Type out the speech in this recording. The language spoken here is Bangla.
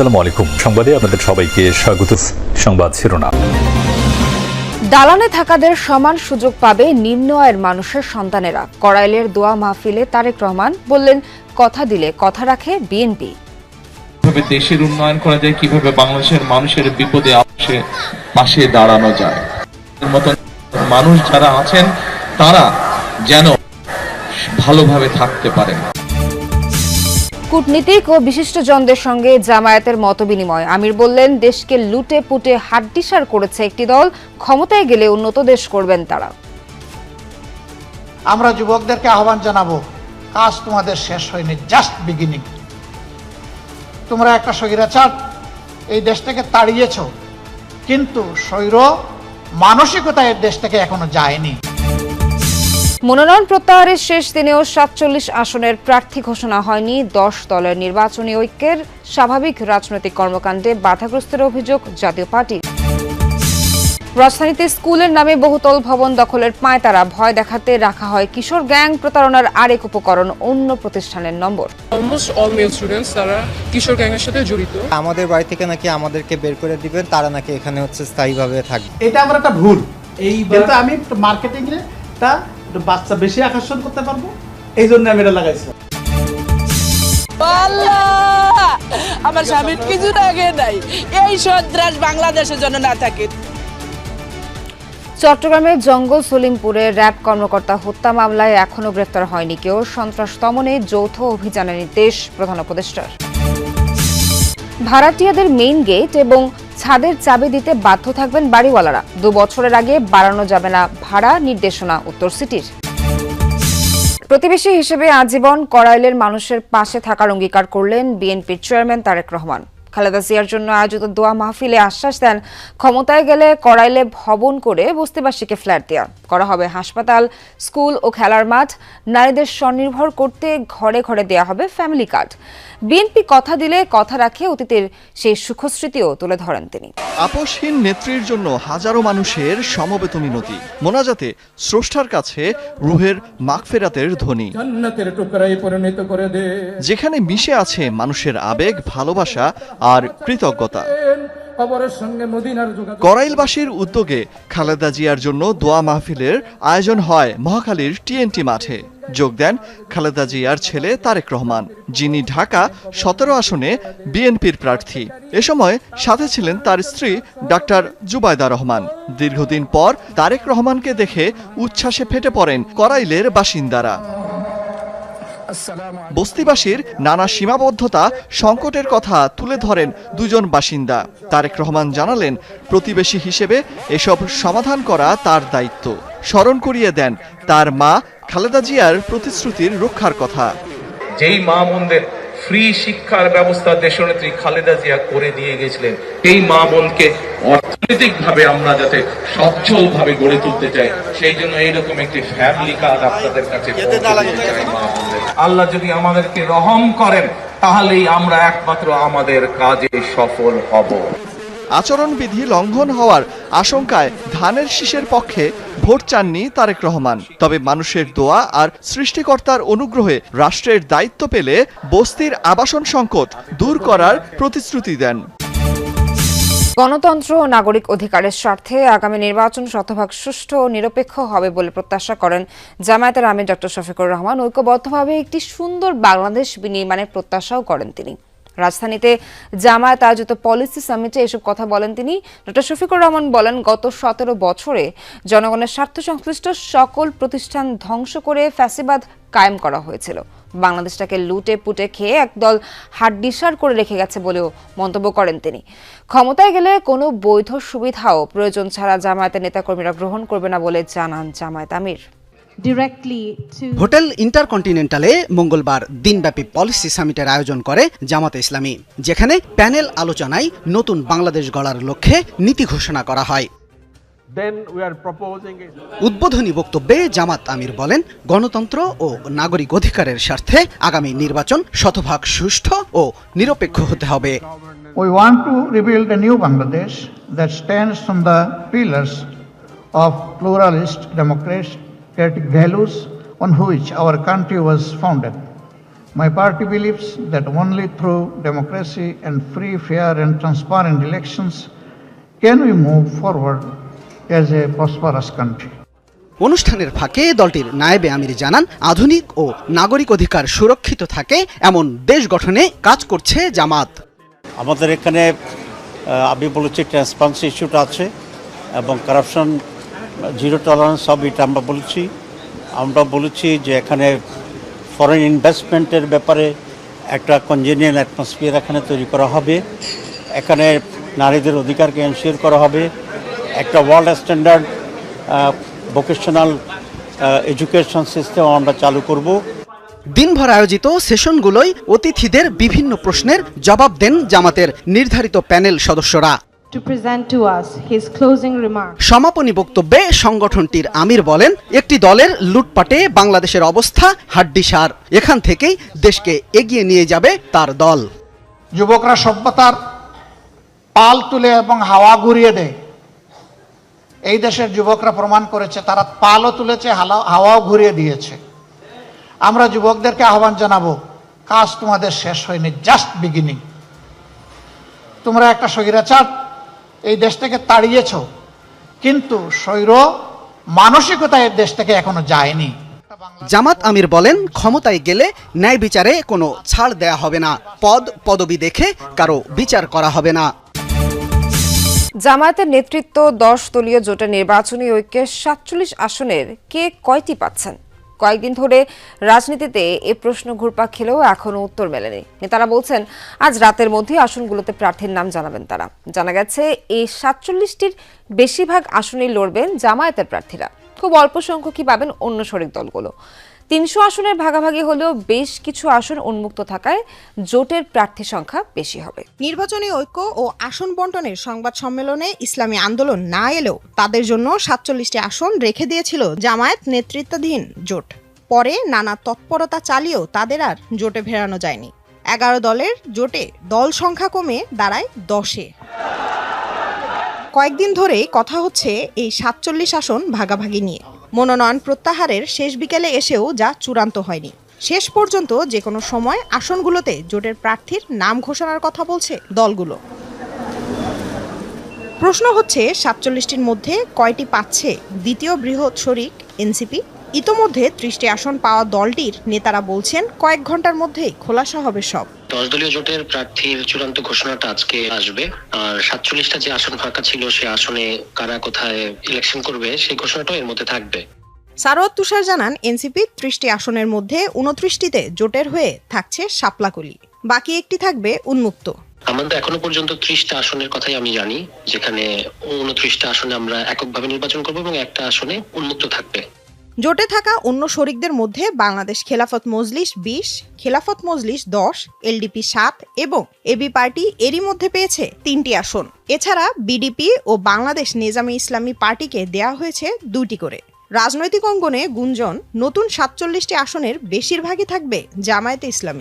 আসসালামু আলাইকুম। সংবাদে আপনাদের সবাইকে স্বাগত। সংবাদ শিরোনাম। দালানে থাকাদের সমান সুযোগ পাবে নিম্ন আয়ের মানুষের সন্তানেরা। করাইলের দোয়া মাহফিলে তারেক রহমান বললেন, কথা দিলে কথা রাখে বিএনপি। কিভাবে দেশের উন্নয়ন করা যায়, কিভাবে বাংলাদেশের মানুষের বিপদে আপসে পাশে দাঁড়ানো যায়, মতন মানুষ যারা আছেন তারা যেন ভালোভাবে থাকতে পারেন। কূটনীতিক ও বিশিষ্টজনদের সঙ্গে জামায়াতের মতবিনিময়। আমির বললেন, দেশকে লুটে পুটে হাড্ডিসার করেছে একটি দল, ক্ষমতায় গেলে উন্নত দেশ করবেন তারা। আমরা যুবকদেরকে আহ্বান জানাবো, কাজ তোমাদের শেষ হয়নি, জাস্ট বিগিনিং। তোমরা একটা স্বৈরাচার এই দেশ থেকে তাড়িয়েছ, কিন্তু স্বৈর মানসিকতা এর দেশ থেকে এখনো যায়নি। মনোনয়ন প্রত্যাহারের শেষ দিনেও ৪৭ আসনের প্রার্থী ঘোষণা হয়নি। ১০ দলের নির্বাচনী ঐক্যের স্বাভাবিক রাজনৈতিক কর্মকাণ্ডে বাধাগ্রস্তের অভিযোগ জাতীয় পার্টি। রাজধানীতে স্কুলের নামে বহুতল ভবন দখলের পাঁয়তারা, ভয় দেখাতে রাখা হয় কিশোর গ্যাং। প্রতারণার আরেক উপকরণ অন্য প্রতিষ্ঠানের নম্বর। অলমোস্ট অল মেল স্টুডেন্টস তারা কিশোর গ্যাংয়ের সাথে জড়িত। আমাদের বাড়ি থেকে নাকি আমাদেরকে বের করে দিবেন, তারা নাকি এখানে স্থায়ীভাবে থাকবে। এটা আমার একটা ভুল। কিন্তু আমি মার্কেটিং টা বাচ্চা বেশি আকর্ষণ করতে পারবো, এই জন্য আমি এটা লাগাইছি। আমার স্বামীর কিছু আগে নাই, এই সন্ত্রাস বাংলাদেশের জন্য না থাকে। চট্টগ্রামের জঙ্গল সলিমপুরে র্যাব কর্মকর্তা হত্যা মামলায় এখনও গ্রেফতার হয়নি কেউ। সন্ত্রাস দমনে যৌথ অভিযানের নির্দেশ প্রধান উপদেষ্টার। ভাড়াটিয়াদের মেইন গেট এবং ছাদের চাবি দিতে বাধ্য থাকবেন বাড়িওয়ালারা। ২ বছরের আগে বাড়ানো যাবে না ভাড়া, নির্দেশনা উত্তর সিটির। প্রতিবেশী হিসেবে আজীবন করাইলের মানুষের পাশে থাকার অঙ্গীকার করলেন বিএনপির চেয়ারম্যান তারেক রহমান। খালেদা জিয়ার জন্য আয়োজিত দোয়া মাহফিলে আশ্বাস দেন, ক্ষমতায় গেলে করাইলে ভবন করে বস্তিবাসীকে ফ্ল্যাট দেওয়া করা হবে, হাসপাতাল, স্কুল ও খেলার মাঠ। নারীদের স্বনির্ভর করতে ঘরে ঘরে দেয়া হবে ফ্যামিলি কার্ড। বিএনপি কথা দিলে কথা রাখে, অতীতের সেই সুখস্মৃতিও তুলে ধরেন তিনি। আপোষহীন নেত্রীর জন্য হাজারো মানুষের সমবেত মিনতি, মোনাজাতে স্রষ্টার কাছে রুহের মাগফিরাতের ধ্বনি। যেখানে মিশে আছে মানুষের আবেগ, ভালোবাসা আর কৃতজ্ঞতা। করাইলবাসীর উদ্যোগে খালেদা জিয়ার জন্য দোয়া মাহফিলের আয়োজন হয় মহাখালীর টিএনটি মাঠে। যোগ দেন খালেদা জিয়ার ছেলে তারেক রহমান, যিনি ঢাকা ১৭ আসনে বিএনপির প্রার্থী। এ সময় সাথে ছিলেন তার স্ত্রী ডাক্তার জুবাইদা রহমান। দীর্ঘদিন পর তারেক রহমানকে দেখে উচ্ছ্বাসে ফেটে পড়েন করাইলের বাসিন্দারা। বস্তিবাসীর নানা সীমাবদ্ধতা, সংকটের কথা তুলে ধরেন দুজন বাসিন্দা। তারেক রহমান জানালেন, প্রতিবেশী হিসেবে এসব সমাধান করা তার দায়িত্ব। স্মরণ করিয়ে দেন তার মা খালেদা জিয়ার প্রতিশ্রুতির রক্ষার কথা। যেই মা বোনদের ফ্রি শিক্ষার ব্যবস্থা দেশনেত্রী খালেদা জিয়া করে দিয়ে গেছিলেন, এই মা বোনকে অর্থনৈতিকভাবে আমরা যাতে সচ্ছলভাবে গড়ে তুলতে চাই, সেই জন্য এইরকম একটি ফ্যামিলি কার্ড আপনাদের কাছে আল্লাহ যদি আমাদেরকে রহম করেন, তাহলেই আমরা একমাত্র আমাদের কাজে সফল হব। আচরণবিধি লঙ্ঘন হওয়ার আশঙ্কায় ধানের শীষের পক্ষে ভোট চাননি তারেক রহমান। তবে মানুষের দোয়া আর সৃষ্টিকর্তার অনুগ্রহে রাষ্ট্রের দায়িত্ব পেলে বস্তির আবাসন সংকট দূর করার প্রতিশ্রুতি দেন। গণতন্ত্র ও নাগরিক অধিকারের স্বার্থে আগামী নির্বাচন শতভাগ সুষ্ঠু ও নিরপেক্ষ হবে বলে প্রত্যাশা করেন জামায়াতের আমির ডক্টর শফিকুর রহমান। ঐক্যবদ্ধভাবে একটি সুন্দর বাংলাদেশ বিনির্মাণের প্রত্যাশাও করেন তিনি। রাজধানীতে জামায়াত আয়োজিত পলিসি সামিটে এসব কথা বলেন তিনি। ডক্টর শফিকুর রহমান বলেন, গত ১৭ বছরে জনগণের স্বার্থ সংশ্লিষ্ট সকল প্রতিষ্ঠান ধ্বংস করে ফ্যাসিবাদ কায়েম করা হয়েছিল। বাংলাদেশটাকে লুটে পুটে খেয়ে একদল হাড্ডিসার করে রেখে গেছে বলেও মন্তব্য করেন তিনি। ক্ষমতায় গেলে কোনো বৈধ সুবিধাও প্রয়োজন ছাড়া জামায়াতের নেতাকর্মীরা গ্রহণ করবে না বলে জানান জামায়াত আমির। হোটেল ইন্টারকন্টিনেন্টালে মঙ্গলবার দিনব্যাপী পলিসি সামিটের আয়োজন করে জামাতে ইসলামী, যেখানে প্যানেল আলোচনায় নতুন বাংলাদেশ গড়ার লক্ষ্যে নীতি ঘোষণা করা হয়। উদ্বোধনী বক্তব্যে জামাত আমির বলেন, গণতন্ত্র ও নাগরিক অধিকারের স্বার্থে আগামী নির্বাচন শতভাগ সুষ্ঠু ও নিরপেক্ষ হতে হবে। We want to rebuild a new Bangladesh that stands on the pillars of pluralist democratic values on which our country was founded. My party believes that only through democracy and free, fair and transparent elections can we move forward as a prosperous country. অনুষ্ঠানের ফাঁকে দলটির নায়েবে আমির জানান, আধুনিক ও নাগরিক অধিকার সুরক্ষিত থাকে এমন দেশ গঠনে কাজ করছে জামাত। আমাদের এখানে আমি বলেছি ট্রান্সপারেন্সি ইস্যুটা আছে এবং কারাপশন জিরো টলারেন্স সব এটা আমরা বলেছি যে এখানে ফরেন ইনভেস্টমেন্টের ব্যাপারে একটা কনজেনিয়াল অ্যাটমসফিয়ার এখানে তৈরি করা হবে, এখানে নারীদের অধিকারকে এনশিওর করা হবে, একটা world standard vocational education system আমরা চালু করব। দিনভর আয়োজিত সেশনগুলোয় অতিথিদের বিভিন্ন প্রশ্নের জবাব দেন জামাতের নির্ধারিত প্যানেল সদস্যরা। সমাপনী বক্তব্যে সংগঠনটির আমির বলেন, একটি দলের লুটপাটে বাংলাদেশের অবস্থা হাড্ডিসার, এখান থেকেই দেশকে এগিয়ে নিয়ে যাবে তার দল। যুবকরা সভ্যতার পাল তুলে এবং হাওয়া ঘুরিয়ে দেয়। এই দেশের যুবকরা প্রমাণ করেছে তারা পালও তুলেছে, হাওয়াও ঘুরিয়ে দিয়েছে। আমরা যুবকদেরকে আহ্বান জানাবো, কাজ তোমাদের শেষ হয়নি, জাস্ট বিগিনিং। তোমরা একটা স্বৈরাচার এই দেশ থেকে তাড়িয়েছ, কিন্তু স্বৈর মানসিকতা এই দেশ থেকে এখনো যায়নি। জামাত আমির বলেন, ক্ষমতায় গেলে ন্যায় বিচারে কোনো ছাড় দেয়া হবে না, পদবি দেখে কারো বিচার করা হবে না। জামায়াতের নেতৃত্ব 10 দলীয় জোটের নির্বাচনী ঐক্যের 47 আসনের কে কয়টি পাচ্ছেন? কয়েকদিন ধরে রাজনীতিতে এ প্রশ্ন ঘুরপাক খেলেও এখনো উত্তর মেলেনি। নেতারা বলছেন আজ রাতের মধ্যে আসনগুলোতে প্রার্থীর নাম জানাবেন তারা। জানা গেছে এই 47টির বেশিরভাগ আসনেই লড়বেন জামায়াতের প্রার্থীরা, খুব অল্প সংখ্যকই পাবেন অন্য শরিক দলগুলো। 300 আসনের ভাগাভাগি হলেও বেশ কিছু আসন উন্মুক্ত থাকায় জোটের প্রার্থী সংখ্যা বেশি হবে। নির্বাচনী ঐক্য ও আসন বন্টনের সংবাদ সম্মেলনে ইসলামী আন্দোলন না এলেও তাদের জন্য 47টি আসন রেখে দিয়েছিল জামায়াত নেতৃত্বাধীন জোট। পরে নানা তৎপরতা চালিয়েও তাদের আর জোটে ফেরানো যায়নি। 11 দলের জোটে দল সংখ্যা কমে দাঁড়ায় 10-এ। কয়েকদিন ধরেই কথা হচ্ছে এই 47 আসন ভাগাভাগি নিয়ে। মনোনয়ন প্রত্যাহারের শেষ বিকেলে এসেও যা চূড়ান্ত হয়নি। শেষ পর্যন্ত যে কোনো সময় আসনগুলোতে জোটের প্রার্থীর নাম ঘোষণার কথা বলছে দলগুলো। প্রশ্ন হচ্ছে 47টির মধ্যে কয়টি পাচ্ছে দ্বিতীয় বৃহৎ শরিক এনসিপি? ইতোমধ্যে 30টি আসন পাওয়া দলটির নেতারা বলছেন কয়েক ঘন্টার মধ্যেই খোলাসা হবে সব। 10 দলীয় জোটের প্রার্থীর চূড়ান্ত ঘোষণাটা আজকে আসবে, আর 47টা যে আসন ফাঁকা ছিল সে আসনে কারা কোথায় ইলেকশন করবে সেই ঘোষণাটাও এর মধ্যে থাকবে। সারোয়ার তুষার জানান, এনসিপি 30টি আসনের মধ্যে 29টিতে জোটের হয়ে থাকছে শাপলাকলি, বাকি একটি থাকবে উন্মুক্ত। আমাদের এখনো পর্যন্ত 30টা আসনের কথাই আমি জানি, যেখানে 29টা আসনে আমরা এককভাবে নির্বাচন করব এবং একটা আসনে উন্মুক্ত থাকবে। জোটে থাকা অন্য শরিকদের মধ্যে বাংলাদেশ খেলাফত মজলিস 20, খেলাফত মজলিস 10, এলডিপি 7 এবং এবি পার্টি এরই মধ্যে পেয়েছে 3টি আসন। এছাড়া বিডিপি ও বাংলাদেশ নেজামী ইসলামী পার্টিকে দেয়া হয়েছে 2টি করে। রাজনৈতিক অঙ্গনে গুঞ্জন, নতুন 47টি আসনের বেশিরভাগই থাকবে জামায়াতে ইসলামী।